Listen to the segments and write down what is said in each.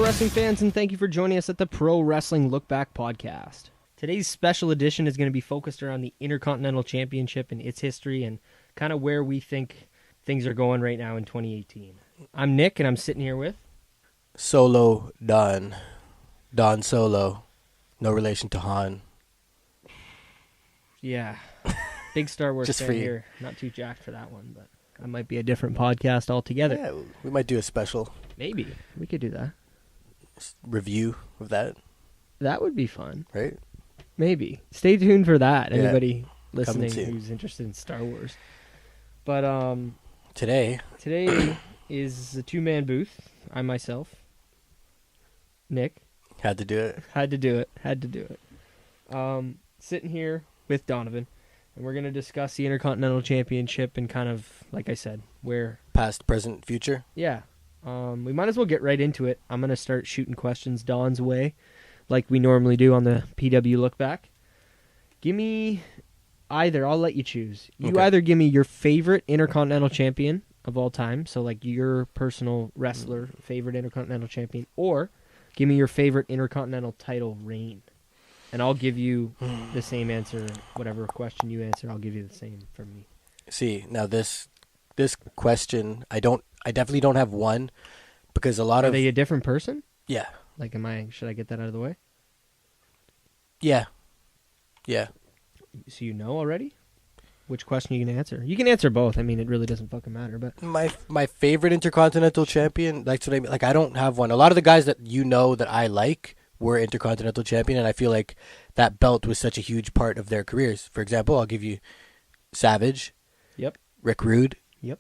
wrestling fans, and thank you for joining us at the Pro Wrestling LookBack podcast. Today's special edition is going to be focused around the Intercontinental Championship and its history and kind of where we think things are going right now in 2018. I'm Nick, and I'm sitting here with... Solo Don. Don Solo. No relation to Han. Yeah. Big Star Wars Just fan for you. here. Not too jacked for that one, but that might be a different podcast altogether. Yeah, we might do a special Maybe. We could do that. review of that, That would be fun. right? Maybe. Stay tuned for that, Yeah. anybody listening soon. who's interested in Star Wars. But Today, is the two-man booth. I myself, Nick, had to do it. had to do it. Sitting here with Donovan, and we're going to discuss the Intercontinental Championship and kind of, like I said, where... Past, present, future. Yeah. We might as well get right into it. I'm going to start shooting questions Don's way, like we normally do on the PW Look Back. Give me either. I'll let you choose. You Okay. either give me your favorite Intercontinental Champion of all time, so like your personal wrestler, favorite Intercontinental Champion, or give me your favorite Intercontinental title reign. And I'll give you the same answer. Whatever question you answer, I'll give you the same from me. See, now this question, I definitely don't have one, because a lot Are of... they a different person? Yeah. Like, should I get that out of the way? Yeah. So you know already? Which question are you going to answer? You can answer both. I mean, it really doesn't fucking matter, but... My favorite Intercontinental Champion, that's what I mean. Like, I don't have one. A lot of the guys that you know that I like were Intercontinental Champion, and I feel like that belt was such a huge part of their careers. For example, I'll give you Savage. Yep. Rick Rude. Yep.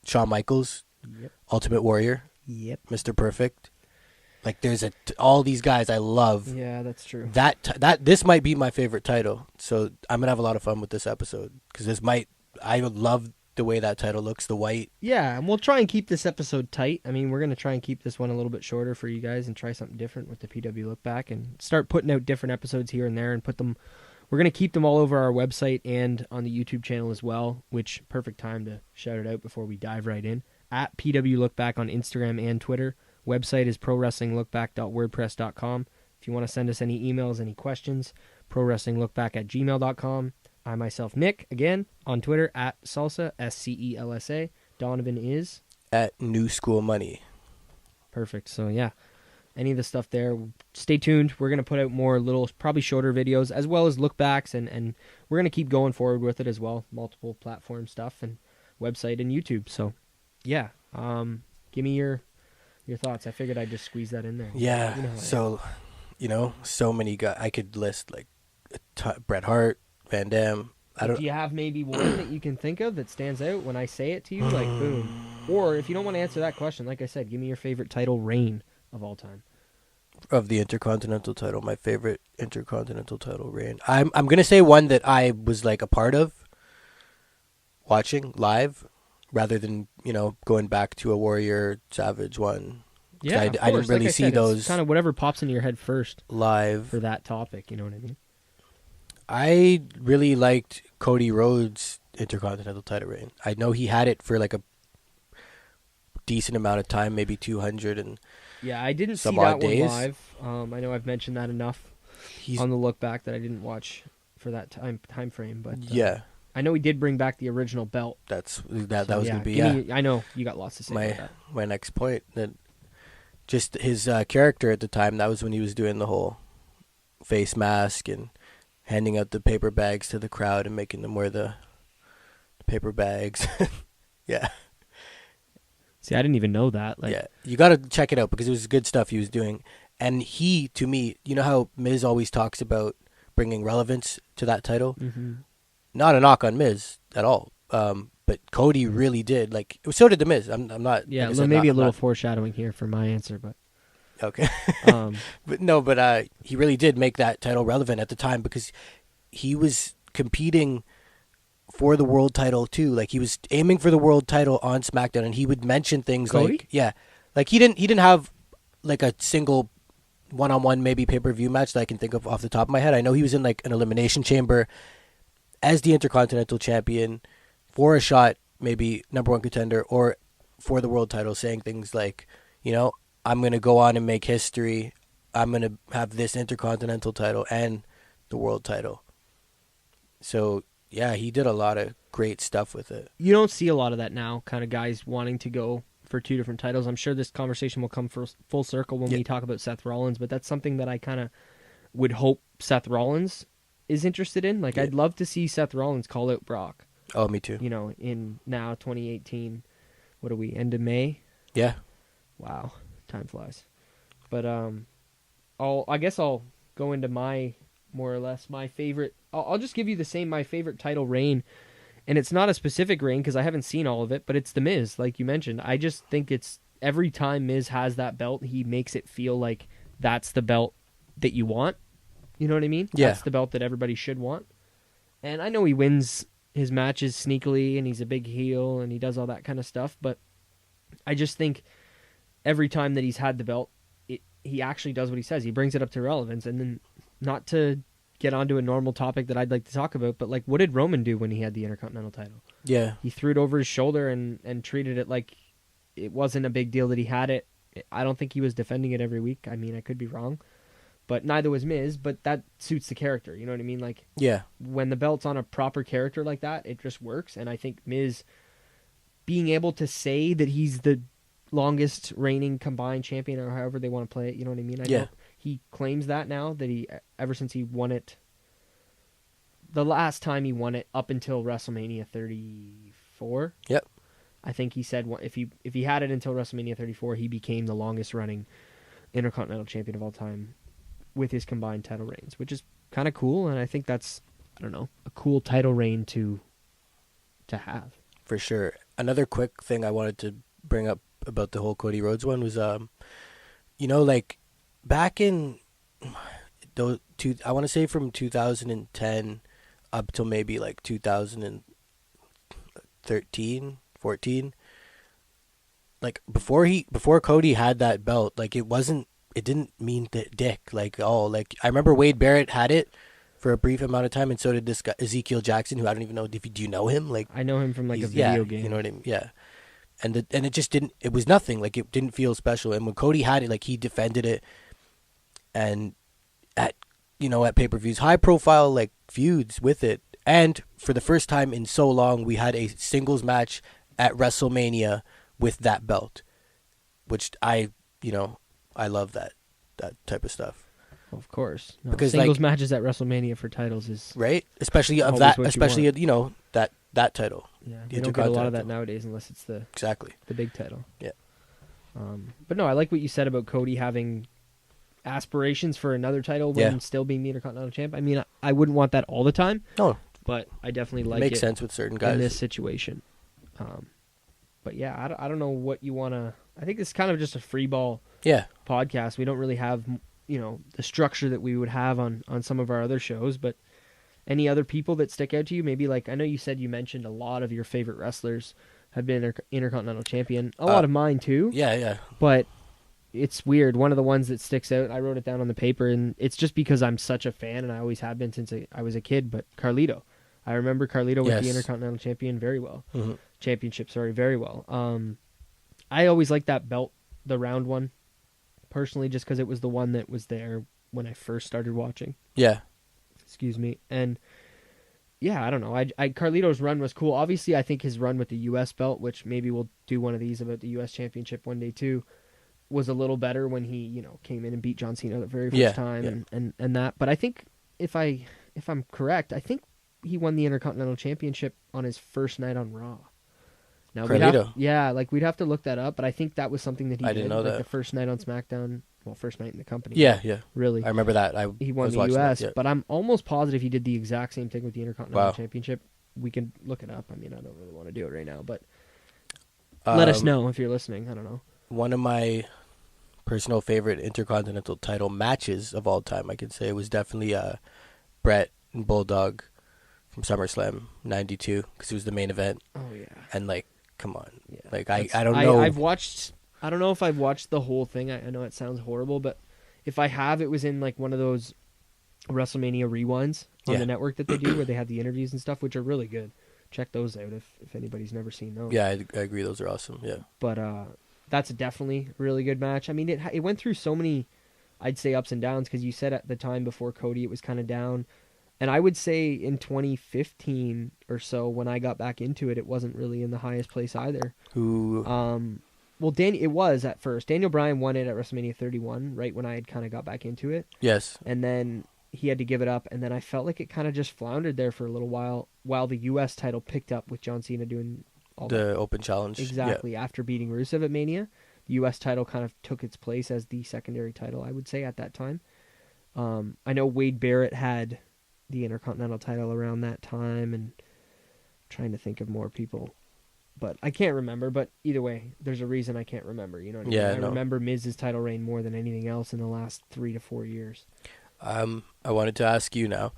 Shawn Michaels. Yep. Ultimate Warrior. Yep. Mr. Perfect. Like, there's all these guys I love. Yeah, that's true. This might be my favorite title. So I'm gonna have a lot of fun with this episode, because I love the way that title looks, the white. Yeah, and we'll try and keep this episode tight. I mean, we're going to try and keep this one a little bit shorter for you guys and try something different with the PW Look Back and start putting out different episodes here and there and put them... We're going to keep them all over our website and on the YouTube channel as well, which perfect time to shout it out before we dive right in. At PW Look Back on Instagram and Twitter. Website is prowrestlinglookback.wordpress.com. If you want to send us any emails, any questions, prowrestlinglookback@gmail.com. I myself, Nick, again, on Twitter, at Salsa, SCELSA. Donovan is... At New School Money. Perfect. So, yeah, any of the stuff there, stay tuned. We're going to put out more little, probably shorter videos, as well as look-backs, and we're going to keep going forward with it as well. Multiple platform stuff and website and YouTube. So, yeah, give me your thoughts. I figured I'd just squeeze that in there. Yeah, You know how I am. so many guys. I could list, like, Bret Hart, Van Damme. Do you have maybe one that you can think of that stands out when I say it to you? Like, boom. Or if you don't want to answer that question, like I said, give me your favorite title reign of all time. Of the Intercontinental title, my favorite Intercontinental title reign. I'm going to say one that I was, like, a part of, watching live, rather than, going back to a Warrior Savage one. Yeah, I didn't really see those kind of whatever pops into your head first live. for that topic, you know what I mean? I really liked Cody Rhodes' Intercontinental title reign. I know he had it for like a decent amount of time, maybe 200 and yeah, I didn't see some that odd one days. live. I know I've mentioned that enough on the look back that I didn't watch for that time frame, but yeah, I know he did bring back the original belt. that So, was going to be I know you got lots to say about that. my next point. That just his character at the time. That was when he was doing the whole face mask and handing out the paper bags to the crowd and making them wear the paper bags. Yeah. See, I didn't even know that. Like, yeah, you got to check it out because it was good stuff he was doing. And he, to me, you know how Miz always talks about bringing relevance to that title? mm-hmm. Not a knock on Miz at all. But Cody really did. Like, so did the Miz. I'm not. Yeah, like I said, maybe not- a little not- foreshadowing here for my answer, but Okay. um, But he really did make that title relevant at the time because he was competing for the world title too. Like, he was aiming for the world title on SmackDown, and he would mention things Cody? like, yeah, like he didn't have like a single one-on-one maybe pay-per-view match that I can think of off the top of my head. I know he was in like an elimination chamber as the Intercontinental Champion for a shot, maybe number one contender, or for the world title, saying things like, I'm going to go on and make history. I'm going to have this Intercontinental title and the world title. So, yeah, he did a lot of great stuff with it. You don't see a lot of that now, kind of guys wanting to go for 2 different titles. I'm sure this conversation will come full circle when we talk about Seth Rollins, but that's something that I kind of would hope Seth Rollins is interested in. Like, I'd love to see Seth Rollins call out Brock. Oh, me too. You know, in now 2018, what are we, end of May? Yeah. Wow, time flies. But I guess I'll go into my favorite. I'll just give you my favorite title reign, and it's not a specific reign because I haven't seen all of it, but it's The Miz, like you mentioned. I just think it's every time Miz has that belt, he makes it feel like that's the belt that you want. You know what I mean? Yeah. That's the belt that everybody should want. And I know he wins his matches sneakily, and he's a big heel, and he does all that kind of stuff, but I just think every time that he's had the belt, he actually does what he says. He brings it up to relevance, and then not to get onto a normal topic that I'd like to talk about, but like, what did Roman do when he had the Intercontinental title? Yeah. He threw it over his shoulder and treated it like it wasn't a big deal that he had it. I don't think he was defending it every week. I mean, I could be wrong, but neither was Miz, but that suits the character. You know what I mean? Like, yeah, when the belt's on a proper character like that, it just works. And I think Miz being able to say that he's the longest reigning combined champion, or however they want to play it, you know what I mean? I know he claims that now, that he, ever since he won it, the last time he won it up until WrestleMania 34. Yep. I think he said if he had it until WrestleMania 34, he became the longest running Intercontinental Champion of all time with his combined title reigns, which is kind of cool. And I think that's, I don't know, a cool title reign to have. For sure. Another quick thing I wanted to bring up about the whole Cody Rhodes one was, you know, like back in those I want to say from 2010 up till maybe like 2013, 14. Like before Cody had that belt, like it didn't mean dick. Like, oh, like I remember Wade Barrett had it for a brief amount of time, and so did this guy Ezekiel Jackson, who I don't even know. Do you know him? Like, I know him from like a video game. You know what I mean? Yeah. And it just didn't. It was nothing. Like, it didn't feel special. And when Cody had it, like, he defended it, and at pay-per-views, high profile like feuds with it. And for the first time in so long, we had a singles match at WrestleMania with that belt, which I love that type of stuff. Well, of course, because singles matches at WrestleMania for titles is right, especially of that, especially that title. Yeah, you don't get a lot of that nowadays unless it's the big title. Yeah. But no, I like what you said about Cody having aspirations for another title when still being the Intercontinental Champ. I mean, I wouldn't want that all the time. No, but I definitely like makes sense with certain guys in this situation. But yeah, I don't know what you want to. I think it's kind of just a free ball podcast. We don't really have the structure that we would have on some of our other shows, but. Any other people that stick out to you? Maybe like, I know you said you mentioned a lot of your favorite wrestlers have been Intercontinental Champion. A lot of mine too. Yeah. But it's weird. One of the ones that sticks out, I wrote it down on the paper, and it's just because I'm such a fan, and I always have been since I was a kid, but Carlito. I remember Carlito with the Intercontinental Champion very well. Mm-hmm. Championship, very well. I always liked that belt, the round one, personally, just because it was the one that was there when I first started watching. Yeah. Excuse me. And yeah, I don't know. Carlito's run was cool. Obviously, I think his run with the U.S. belt, which maybe we'll do one of these about the U.S. Championship one day too, was a little better when he, came in and beat John Cena the very first time and that. But I think if I'm correct, I think he won the Intercontinental Championship on his first night on Raw. Now we'd have to look that up, but I think that was something that he did. I didn't know that. The first night on SmackDown. Well, first night in the company. Yeah. Really. I remember that. He won the U.S., but I'm almost positive he did the exact same thing with the Intercontinental Championship. We can look it up. I mean, I don't really want to do it right now, but let us know if you're listening. I don't know. One of my personal favorite Intercontinental title matches of all time, I can say, was definitely Brett and Bulldog from SummerSlam '92, because it was the main event. Oh, yeah. And, like, come on. Yeah. Like, I don't know. I don't know if I've watched the whole thing. I know it sounds horrible, but if I have, it was in like one of those WrestleMania rewinds on the network that they do where they have the interviews and stuff, which are really good. Check those out if anybody's never seen those. Yeah, I agree. Those are awesome. Yeah. But that's definitely a really good match. I mean, it went through so many, I'd say, ups and downs, because you said at the time before Cody it was kind of down. And I would say in 2015 or so, when I got back into it, it wasn't really in the highest place either. Who? Well, it was at first. Daniel Bryan won it at WrestleMania 31, right when I had kind of got back into it. Yes. And then he had to give it up, and then I felt like it kind of just floundered there for a little while the U.S. title picked up with John Cena doing all The that. Open Challenge. Exactly. Yeah. After beating Rusev at Mania, the U.S. title kind of took its place as the secondary title, I would say, at that time. I know Wade Barrett had the Intercontinental title around that time, and I'm trying to think of more people. But I can't remember, but either way, there's a reason I can't remember, you know what I mean? Yeah, I no. remember Miz's title reign more than anything else in the last 3 to 4 years. I wanted to ask you now,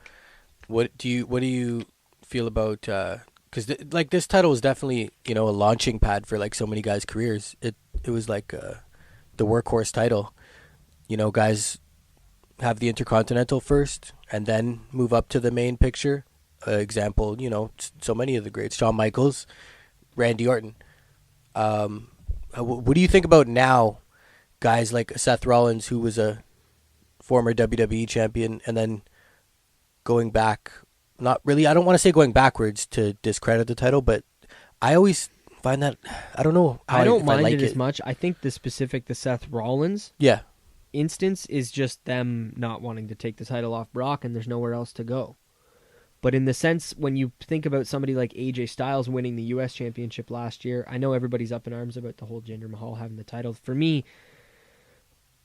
what do you feel about, because this title was definitely, a launching pad for like so many guys' careers. It was like the workhorse title. Guys have the Intercontinental first and then move up to the main picture. Example, so many of the greats, Shawn Michaels, Randy Orton. What do you think about now guys like Seth Rollins, who was a former WWE champion, and then going back, not really, I don't want to say going backwards to discredit the title, but I always find that, I don't know how I don't if mind like it as much. I think the Seth Rollins Yeah. instance is just them not wanting to take the title off Brock, and there's nowhere else to go. But in the sense, when you think about somebody like AJ Styles winning the U.S. Championship last year, I know everybody's up in arms about the whole Jinder Mahal having the title. For me,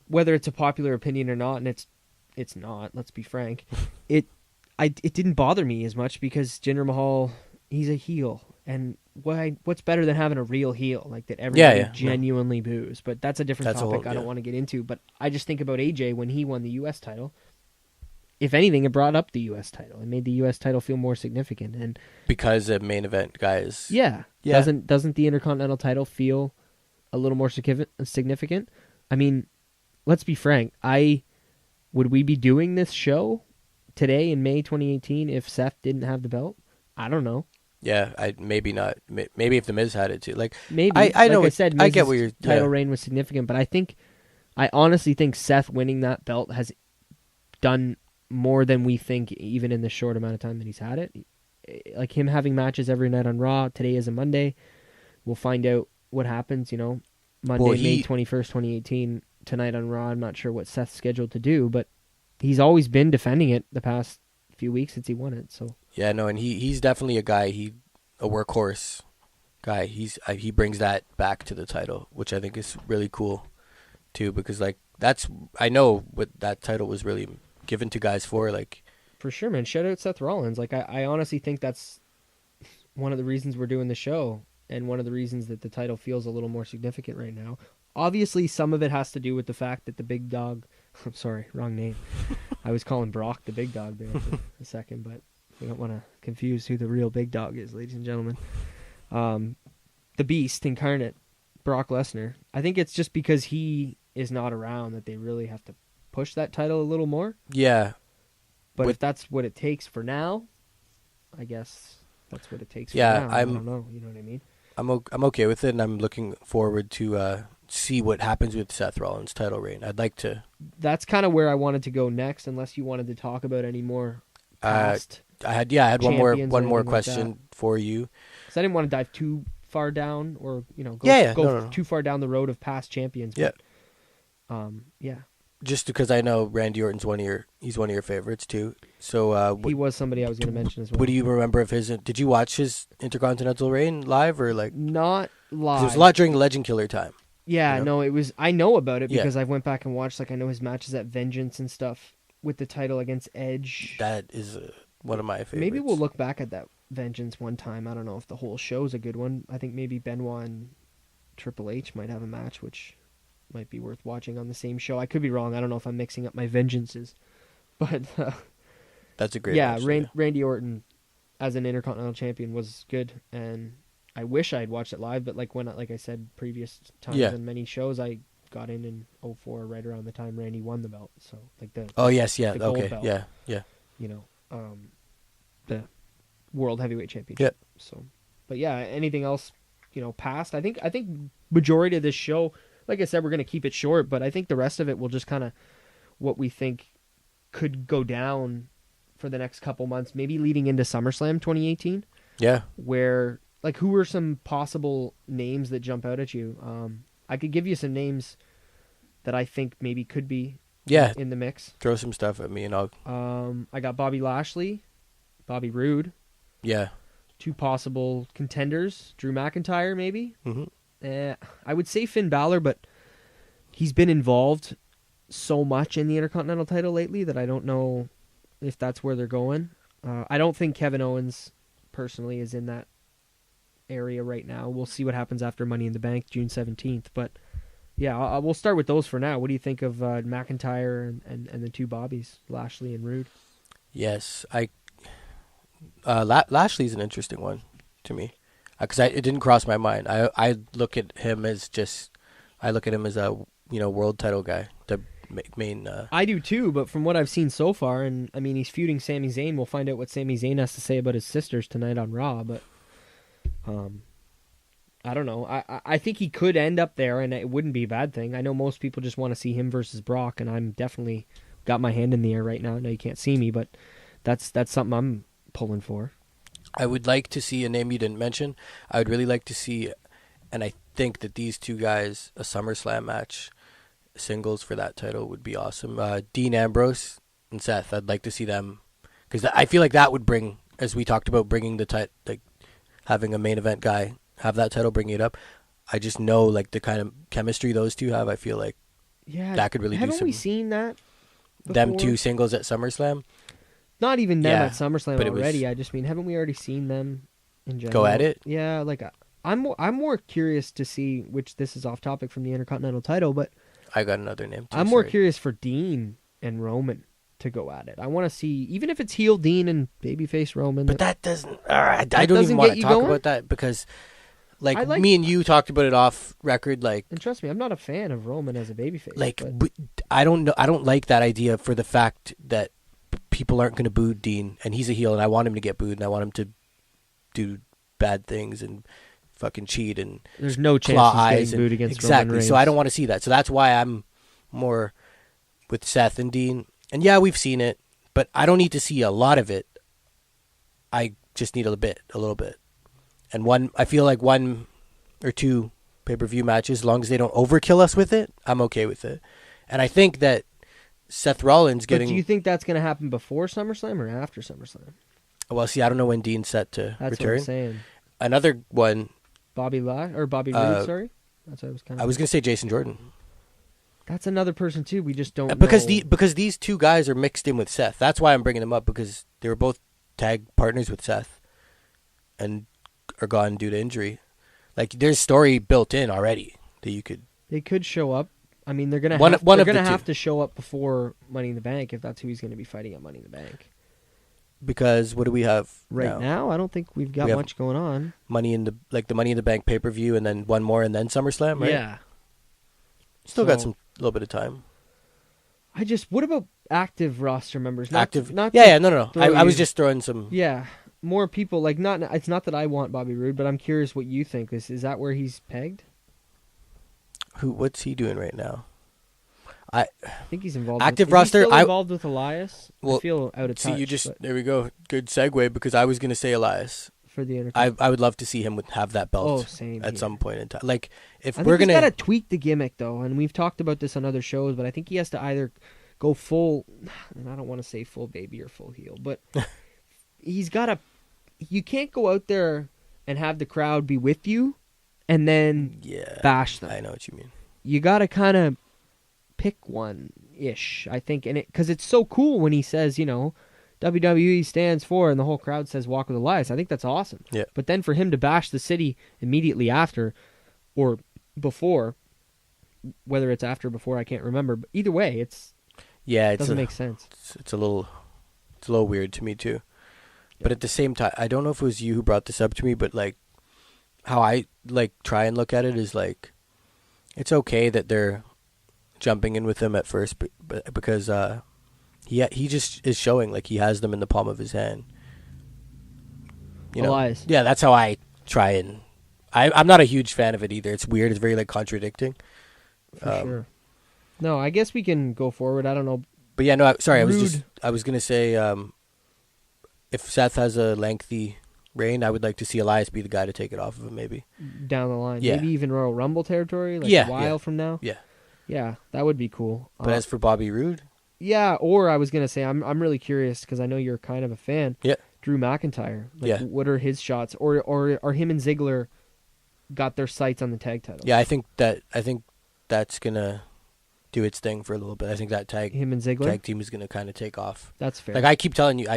whether it's a popular opinion or not, and it's not, let's be frank, it didn't bother me as much, because Jinder Mahal, he's a heel, and what's better than having a real heel like that everybody genuinely boos? But that's a different topic I don't want to get into. But I just think about AJ when he won the U.S. title. If anything, it brought up the U.S. title. It made the U.S. title feel more significant, and because the main event guys. Yeah. Doesn't the Intercontinental title feel a little more significant? I mean, let's be frank. Would we be doing this show today in May 2018 if Seth didn't have the belt? I don't know. Yeah, maybe not. Maybe if the Miz had it too. Like maybe. I know. Like I said, Miz's I get what your title reign was significant, but I honestly think Seth winning that belt has done more than we think, even in the short amount of time that he's had it. Like him having matches every night on Raw. Today is a Monday. We'll find out what happens. Monday, May 21st, 2018. Tonight on Raw. I'm not sure what Seth's scheduled to do, but he's always been defending it the past few weeks since he won it. So yeah, no, and he's definitely a guy. A workhorse guy. He brings that back to the title, which I think is really cool too, because I know what that title was really given to guys for. Like for sure, man. Shout out Seth Rollins. Like I honestly think that's one of the reasons we're doing the show, and one of the reasons that the title feels a little more significant right now. Obviously, some of it has to do with the fact that the big dog... I'm sorry, wrong name. I was calling Brock the big dog there for a second, but we don't want to confuse who the real big dog is, ladies and gentlemen. The Beast incarnate, Brock Lesnar. I think it's just because he is not around that they really have to push that title a little more. Yeah. But if that's what it takes for now, I guess that's what it takes for now. I don't know. You know what I mean? I'm okay with it, and I'm looking forward to see what happens with Seth Rollins' title reign. I'd like to. That's kind of where I wanted to go next, unless you wanted to talk about any more past. I had one more question for you. Because I didn't want to dive too far down, or go too far down the road of past champions. Yeah. But, yeah. Just because I know Randy Orton's one of your favorites too. So he was somebody I was going to mention as well. What do you remember of his? Did you watch his Intercontinental reign live or like? Not live. It was a lot during Legend Killer time. Yeah, no, it was. I know about it because I went back and watched. Like I know his matches at Vengeance and stuff with the title against Edge. That is one of my favorites. Maybe we'll look back at that Vengeance one time. I don't know if the whole show's a good one. I think maybe Benoit and Triple H might have a match, which might be worth watching on the same show. I could be wrong. I don't know if I'm mixing up my Vengeances, but that's a great match. Randy Orton as an Intercontinental Champion was good, and I wish I had watched it live. But like I said previous times in many shows, I got in 2004 right around the time Randy won the belt. So like the the gold belt, the World Heavyweight Championship. Yeah. So, but yeah, anything else past. I think majority of this show, like I said, we're going to keep it short, but I think the rest of it will just kind of what we think could go down for the next couple months, maybe leading into SummerSlam 2018. Yeah. Where, like, who are some possible names that jump out at you? I could give you some names that I think maybe could be in the mix. Throw some stuff at me and I'll... I got Bobby Lashley, Bobby Roode. Yeah. 2 possible contenders. Drew McIntyre, maybe. Mm-hmm. I would say Finn Balor, but he's been involved so much in the Intercontinental title lately that I don't know if that's where they're going. I don't think Kevin Owens, personally, is in that area right now. We'll see what happens after Money in the Bank, June 17th. But, yeah, we'll start with those for now. What do you think of McIntyre and the 2 Bobbies, Lashley and Roode? Yes, Lashley's an interesting one to me because it didn't cross my mind. I look at him as a world title guy, the main. I do too, but from what I've seen so far, and I mean he's feuding Sami Zayn. We'll find out what Sami Zayn has to say about his sisters tonight on Raw, but I don't know. I think he could end up there, and it wouldn't be a bad thing. I know most people just want to see him versus Brock, and I'm definitely got my hand in the air right now. I know you can't see me, but that's something I'm pulling for. I would like to see a name you didn't mention. I would really like to see, and I think that these 2 guys, a SummerSlam match, singles for that title would be awesome. Dean Ambrose and Seth, I'd like to see them because I feel like that would bring, as we talked about, bringing the having a main event guy have that title, bringing it up. I just know like the kind of chemistry those 2 have. I feel like that could really do something. Haven't we seen that before? Them 2 singles at SummerSlam? Not even them at SummerSlam already. I just mean, haven't we already seen them in general? Go at it? Yeah, like I'm more curious to see, which this is off topic from the Intercontinental title, but I got another name too. I'm more curious for Dean and Roman to go at it. I want to see, even if it's heel Dean and babyface Roman. But that doesn't... I don't even want to talk about that because like me and you talked about it off record. Like, and trust me, I'm not a fan of Roman as a babyface. Like, but I don't know. I don't like that idea for the fact that people aren't going to boo Dean, and he's a heel, and I want him to get booed, and I want him to do bad things and fucking cheat and there's no chance he's getting booed against Roman Reigns. So I don't want to see that. So that's why I'm more with Seth and Dean. And yeah, we've seen it, but I don't need to see a lot of it. I just need a little bit. And I feel like 1 or 2 pay-per-view matches, as long as they don't overkill us with it, I'm okay with it. And I think that Seth Rollins getting... But do you think that's going to happen before SummerSlam or after SummerSlam? Well, see, I don't know when Dean's set to that's return. What I'm saying. Another one... Bobby Roode, sorry? That's what I was kind of... I was going to say Jason Jordan. That's another person, too. We just don't know. Because these 2 guys are mixed in with Seth. That's why I'm bringing them up, because they were both tag partners with Seth and are gone due to injury. Like, there's story built in already that you could... They could show up. I mean, they're going to have to show up before Money in the Bank if that's who he's going to be fighting at Money in the Bank. Because what do we have right now? I don't think we've got much going on. The Money in the Bank pay-per-view, and then one more, and then SummerSlam, right? Yeah. Still got a little bit of time. What about active roster members? No. I was just throwing some. Yeah, more people. Like, it's not that I want Bobby Roode, but I'm curious what you think. Is that where he's pegged? What's he doing right now? I think he's involved. Active with, roster. Is he still involved with Elias? Well, I feel out of touch. There we go. Good segue, because I was going to say Elias. For the I would love to see him have that belt at some point in time. Like, if I we're think gonna, he's got to tweak the gimmick though, and we've talked about this on other shows. But I think he has to either go full, and I don't want to say full baby or full heel, but he's got to. You can't go out there and have the crowd be with you, and then bash them. I know what you mean. You got to kind of pick one-ish, I think, and because it's so cool when he says, WWE stands for, and the whole crowd says Walk with Elias. I think that's awesome. Yeah. But then for him to bash the city immediately after or before, whether it's after or before, I can't remember. But either way, it doesn't make sense. It's a little weird to me too. Yeah. But at the same time, I don't know if it was you who brought this up to me, but like how I like try and look at it is like it's okay that they're jumping in with him at first, but because he just is showing like he has them in the palm of his hand. Elias. Yeah, that's how I try and I'm not a huge fan of it either. It's weird. It's very like contradicting. For sure. No, I guess we can go forward. I don't know. But yeah, no. Sorry, Rude. I was gonna say, if Seth has a lengthy reign, I would like to see Elias be the guy to take it off of him. Maybe Down the line. Yeah. Maybe even Royal Rumble territory, like Yeah, a while yeah. from now. Yeah. Yeah, that would be cool. But as for Bobby Roode, Yeah, or I was gonna say I'm really curious because I know you're kind of a fan. Yeah. Drew McIntyre. Like, Yeah. what are his shots? Or are him and Ziggler got their sights on the tag title? yeah, I think that's gonna do its thing for a little bit. I think that Him and Ziggler. tag team is gonna kind of take off. That's fair. Like I keep telling you,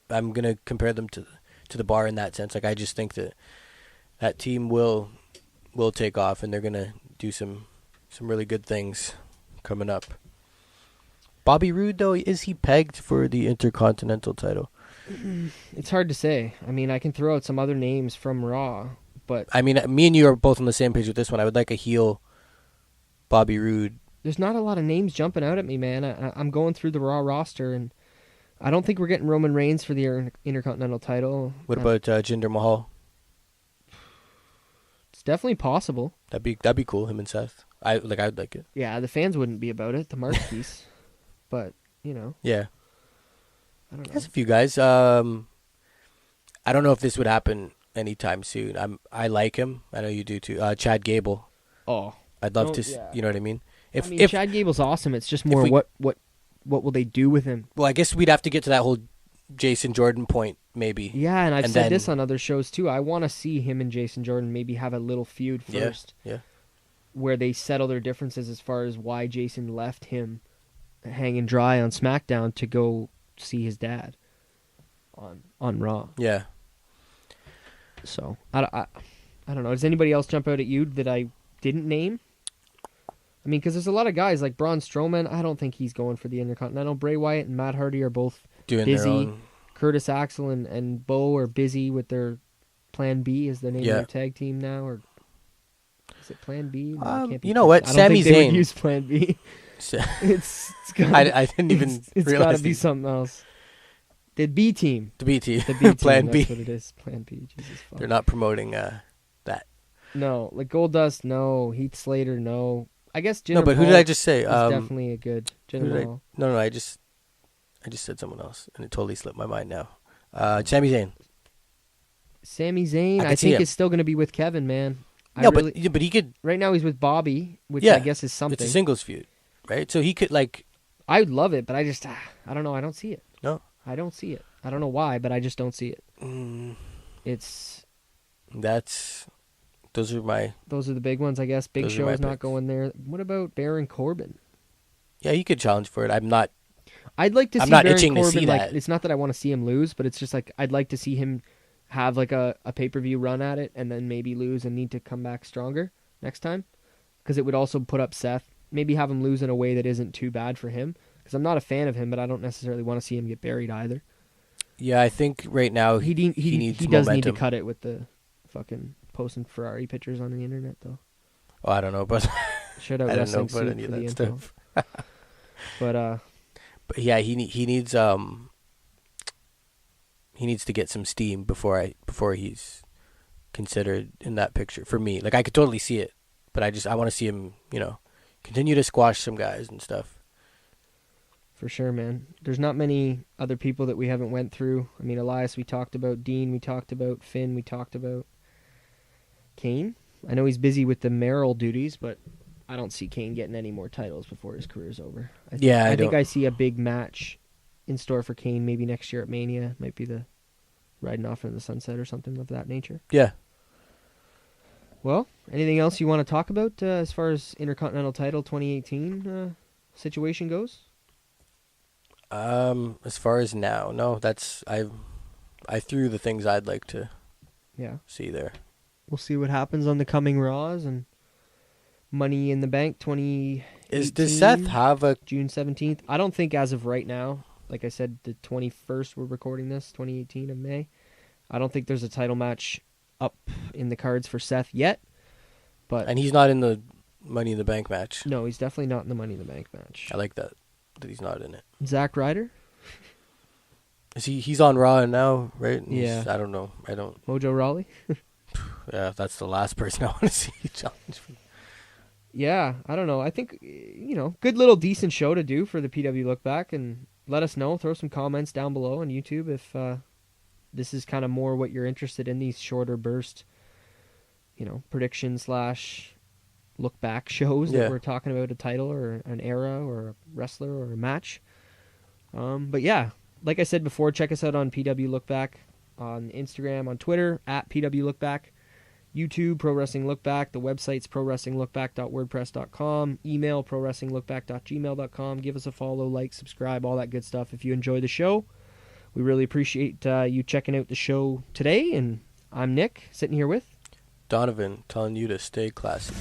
I'm gonna compare them to the Bar in that sense. Like I just think that team will take off, and they're gonna do some really good things coming up. Bobby Roode, though, is he pegged for the Intercontinental title? It's hard to say. I mean, I can throw out some other names from Raw, but I mean, me and you are both on the same page with this one. I would like a heel Bobby Roode. there's not a lot of names jumping out at me, man. I'm going through the Raw roster, and I don't think we're getting Roman Reigns for the Intercontinental title. What about Jinder Mahal? It's definitely possible. That'd be cool. Him and Seth. I'd like it. Yeah, the fans wouldn't be about it, the Mark piece. But, Yeah. I don't know. There's a few guys. I don't know if this would happen anytime soon. I like him. I know you do too. Chad Gable. Oh. I'd love Don't- to. yeah. You know what I mean? Chad Gable's awesome. It's just more what will they do with him? Well, I guess we'd have to get to that whole Jason Jordan point, maybe. Yeah, and I've And said then- this on other shows too. I want to see him and Jason Jordan maybe have a little feud first, Yeah. where they settle their differences as far as why Jason left him hanging dry on SmackDown to go see his dad on Raw. Yeah. So I don't know. Does anybody else jump out at you that I didn't name? I mean, because there's a lot of guys like Braun Strowman. I don't think he's going for the Intercontinental. Bray Wyatt and Matt Hardy are both Doing busy. their own. Curtis Axel and Bo are busy with their Plan B is the name of their tag team now, or is it Plan B? No, it can't be you know Plan- what? I don't Sami think they would Zayn. use Plan B. It's I didn't even it's got realize to be something else. The B team. the BT. The B team. Plan that's B. what it is. Plan B. Jesus fuck. They're not promoting that. No, like Goldust. No, Heath Slater. No. I guess Jinder No, but who did Mahal I just say? is definitely a good who Jinder did I- Mahal. No, I just said someone else, and it totally slipped my mind now. Sami Zayn. Sami Zayn, I I could see think him. is still going to be with Kevin, man. But he could. Right now he's with Bobby, which Yeah, I guess is something. It's a singles feud, right? So he could like. I would love it, but I just, I don't know. I don't see it. No. I don't see it. I don't know why, but I just don't see it. It's. Those are the big ones, I guess. Big Those are Show my is not picks. going there. What about Baron Corbin? Yeah, he could challenge for it. I'm not. I'd like to see I'm not Baron itching to Corbin. see like, that. it's not that I want to see him lose, but it's just like I'd like to see him have like a pay-per-view run at it and then maybe lose and need to come back stronger next time. Because it would also put up Seth. Maybe have him lose in a way that isn't too bad for him. Because I'm not a fan of him, but I don't necessarily want to see him get buried either. Yeah, I think right now He needs does need to momentum. cut it with the fucking posting Ferrari pictures on the internet, though. Oh, I don't know, but Shout out I don't know Wrestling about Soup any for of the that info. stuff. But yeah, he needs to get some steam before he's considered in that picture for me. Like I could totally see it, but I want to see him, continue to squash some guys and stuff. for sure, man. There's not many other people that we haven't went through. I mean, Elias we talked about, Dean we talked about, Finn we talked about, Kane. I know he's busy with the mayoral duties, but I don't see Kane getting any more titles before his career's over. I think I see a big match in store for Kane maybe next year at Mania. Might be the riding off into the sunset or something of that nature. Yeah. Well, anything else you want to talk about as far as Intercontinental title 2018 situation goes? As far as now, no, that's I threw the things I'd like to see there. We'll see what happens on the coming Raws and Money in the Bank 2018. Does Seth have a June 17th? I don't think as of right now, like I said, the 21st we're recording this, 2018 of May. I don't think there's a title match up in the cards for Seth yet. But and he's not in the Money in the Bank match. no, he's definitely not in the Money in the Bank match. I like that he's not in it. Zack Ryder? Is he's on Raw now, right? Yeah. I don't know. I don't. Mojo Rawley? yeah, that's the last person I want to see challenge for. Yeah, I don't know. I think, good little decent show to do for the PW Look Back, and let us know. Throw some comments down below on YouTube if this is kind of more what you're interested in, these shorter burst, prediction / look back shows that we're talking about a title or an era or a wrestler or a match. But yeah, like I said before, check us out on PW Look Back on Instagram, on Twitter, at PW Look Back. YouTube, Pro Wrestling Look Back. The website's prowrestlinglookback.wordpress.com. Email, prowrestlinglookback.gmail.com. Give us a follow, like, subscribe, all that good stuff if you enjoy the show. We really appreciate you checking out the show today, and I'm Nick, sitting here with Donovan, telling you to stay classy.